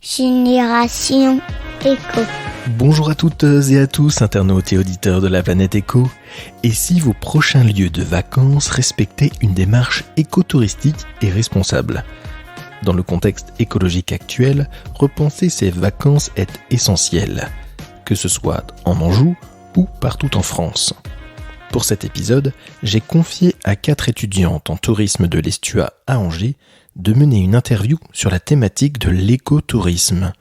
Génération Éco. Bonjour à toutes et à tous, internautes et auditeurs de la planète Éco. Et si vos prochains lieux de vacances respectaient une démarche écotouristique et responsable ? Dans le contexte écologique actuel, repenser ces vacances est essentiel, que ce soit en Anjou ou partout en France. Pour cet épisode, j'ai confié à 4 étudiantes en tourisme de l'Estua à Angers de mener une interview sur la thématique de l'écotourisme.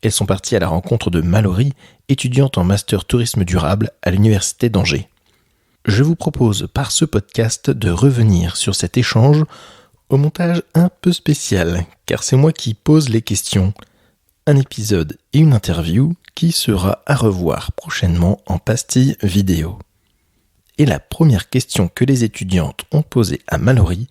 Elles sont parties à la rencontre de Mallory, étudiante en master tourisme durable à l'université d'Angers. Je vous propose par ce podcast de revenir sur cet échange au montage un peu spécial, car c'est moi qui pose les questions. Un épisode et une interview qui sera à revoir prochainement en pastille vidéo. Et la première question que les étudiantes ont posée à Mallory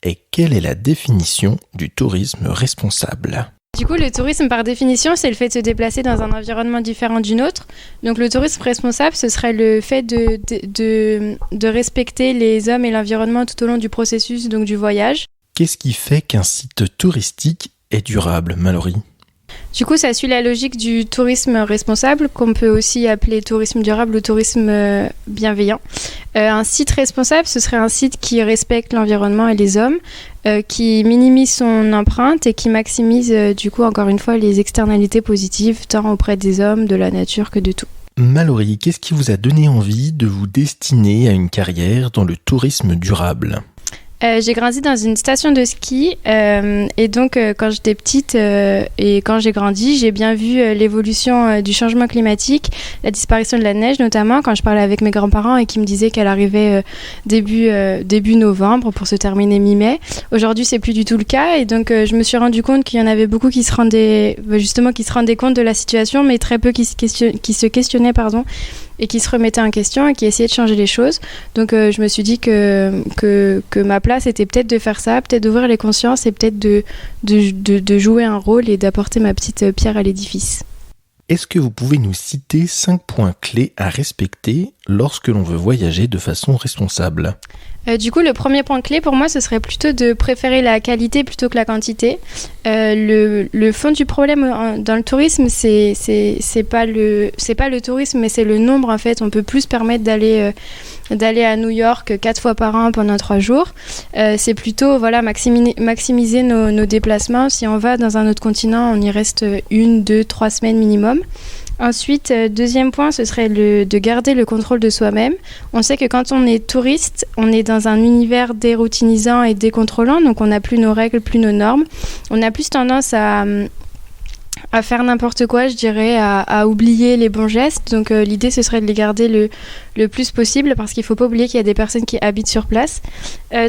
est quelle est la définition du tourisme responsable ? Du coup, le tourisme, par définition, c'est le fait de se déplacer dans un environnement différent du nôtre. Donc, le tourisme responsable, ce serait le fait de respecter les hommes et l'environnement tout au long du processus, donc du voyage. Qu'est-ce qui fait qu'un site touristique est durable, Mallory ? Du coup, ça suit la logique du tourisme responsable, qu'on peut aussi appeler tourisme durable ou tourisme bienveillant. Un site responsable, ce serait un site qui respecte l'environnement et les hommes, qui minimise son empreinte et qui maximise, du coup, encore une fois, les externalités positives, tant auprès des hommes, de la nature que de tout. Mallory, qu'est-ce qui vous a donné envie de vous destiner à une carrière dans le tourisme durable ? J'ai grandi dans une station de ski et donc quand j'étais petite et quand j'ai grandi, j'ai bien vu l'évolution du changement climatique, la disparition de la neige notamment quand je parlais avec mes grands-parents et qui me disaient qu'elle arrivait début novembre pour se terminer mi-mai. Aujourd'hui, c'est plus du tout le cas et donc je me suis rendu compte qu'il y en avait beaucoup qui se rendaient compte de la situation, mais très peu qui se questionnaient et qui se remettaient en question et qui essayaient de changer les choses. Donc je me suis dit que ma place était peut-être de faire ça, peut-être d'ouvrir les consciences et peut-être de jouer un rôle et d'apporter ma petite pierre à l'édifice. Est-ce que vous pouvez nous citer 5 points clés à respecter lorsque l'on veut voyager de façon responsable ? Du coup, le premier point clé pour moi, ce serait plutôt de préférer la qualité plutôt que la quantité. Le fond du problème dans le tourisme, c'est pas le tourisme, mais c'est le nombre en fait. On peut plus se permettre d'aller à New York 4 fois par an pendant 3 jours. C'est plutôt maximiser nos déplacements. Si on va dans un autre continent, on y reste 1, 2, 3 semaines minimum. Ensuite, deuxième point, ce serait de garder le contrôle de soi-même. On sait que quand on est touriste, on est dans un univers déroutinisant et décontrôlant, donc on n'a plus nos règles, plus nos normes. On a plus tendance à faire n'importe quoi, je dirais, à oublier les bons gestes. Donc l'idée, ce serait de les garder le plus possible parce qu'il ne faut pas oublier qu'il y a des personnes qui habitent sur place.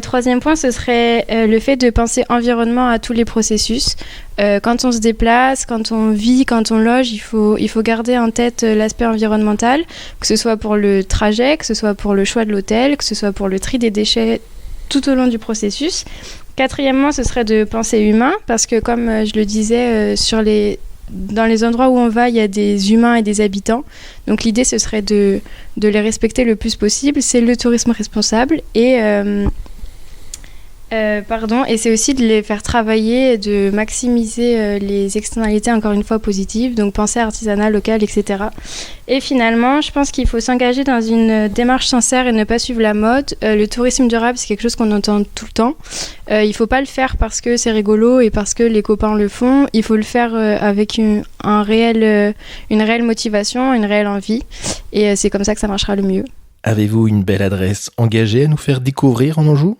Troisième point, ce serait le fait de penser environnement à tous les processus. Quand on se déplace, quand on vit, quand on loge, il faut garder en tête l'aspect environnemental, que ce soit pour le trajet, que ce soit pour le choix de l'hôtel, que ce soit pour le tri des déchets tout au long du processus. Quatrièmement, ce serait de penser humain, parce que comme je le disais, dans les endroits où on va, il y a des humains et des habitants. Donc l'idée, ce serait de les respecter le plus possible. C'est le tourisme responsable et c'est aussi de les faire travailler, de maximiser les externalités, encore une fois, positives, donc penser artisanat, local, etc. Et finalement, je pense qu'il faut s'engager dans une démarche sincère et ne pas suivre la mode. Le tourisme durable, c'est quelque chose qu'on entend tout le temps. Il ne faut pas le faire parce que c'est rigolo et parce que les copains le font. Il faut le faire avec une réelle motivation, une réelle envie. Et c'est comme ça que ça marchera le mieux. Avez-vous une belle adresse engagée à nous faire découvrir en Anjou ?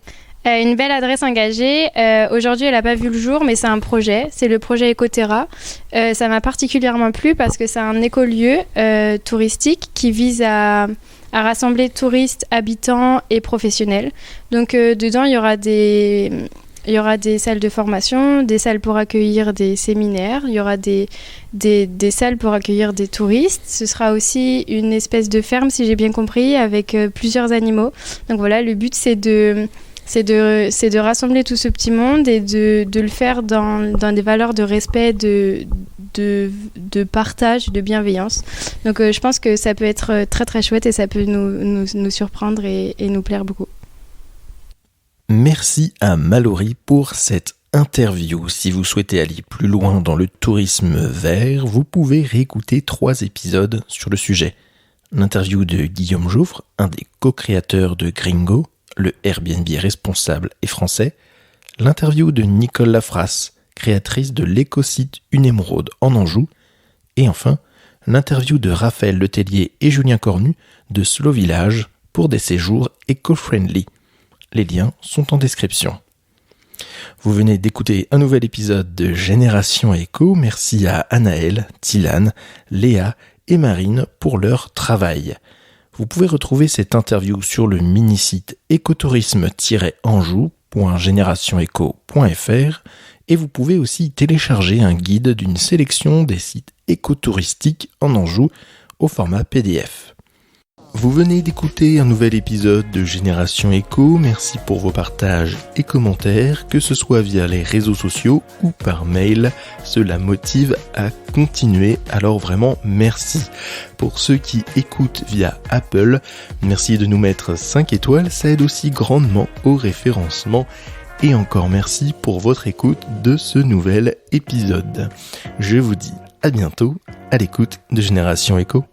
Une belle adresse engagée. Aujourd'hui, elle n'a pas vu le jour, mais c'est un projet. C'est le projet Ecoterra. Ça m'a particulièrement plu parce que c'est un écolieu touristique qui vise à rassembler touristes, habitants et professionnels. Donc, dedans, il y aura des salles de formation, des salles pour accueillir des séminaires, il y aura des salles pour accueillir des touristes. Ce sera aussi une espèce de ferme, si j'ai bien compris, avec plusieurs animaux. Donc voilà, le but, c'est de rassembler tout ce petit monde et de le faire dans des valeurs de respect, de partage, de bienveillance. Donc je pense que ça peut être très très chouette et ça peut nous surprendre et nous plaire beaucoup. Merci à Mallory pour cette interview. Si vous souhaitez aller plus loin dans le tourisme vert, vous pouvez réécouter 3 épisodes sur le sujet. L'interview de Guillaume Jouffre, un des co-créateurs de Gringo, le Airbnb responsable et français. L'interview de Nicole Lafrasse, créatrice de l'écosite Une Émeraude en Anjou. Et enfin, l'interview de Raphaël Letellier et Julien Cornu de Slow Village pour des séjours éco-friendly. Les liens sont en description. Vous venez d'écouter un nouvel épisode de Génération Éco. Merci à Anaëlle, Tilane, Léa et Marine pour leur travail. Vous pouvez retrouver cette interview sur le mini-site écotourisme-anjou.generationeco.fr et vous pouvez aussi télécharger un guide d'une sélection des sites écotouristiques en Anjou au format PDF. Vous venez d'écouter un nouvel épisode de Génération Éco. Merci pour vos partages et commentaires, que ce soit via les réseaux sociaux ou par mail. Cela motive à continuer, alors vraiment merci. Pour ceux qui écoutent via Apple, merci de nous mettre 5 étoiles, ça aide aussi grandement au référencement. Et encore merci pour votre écoute de ce nouvel épisode. Je vous dis à bientôt à l'écoute de Génération Éco.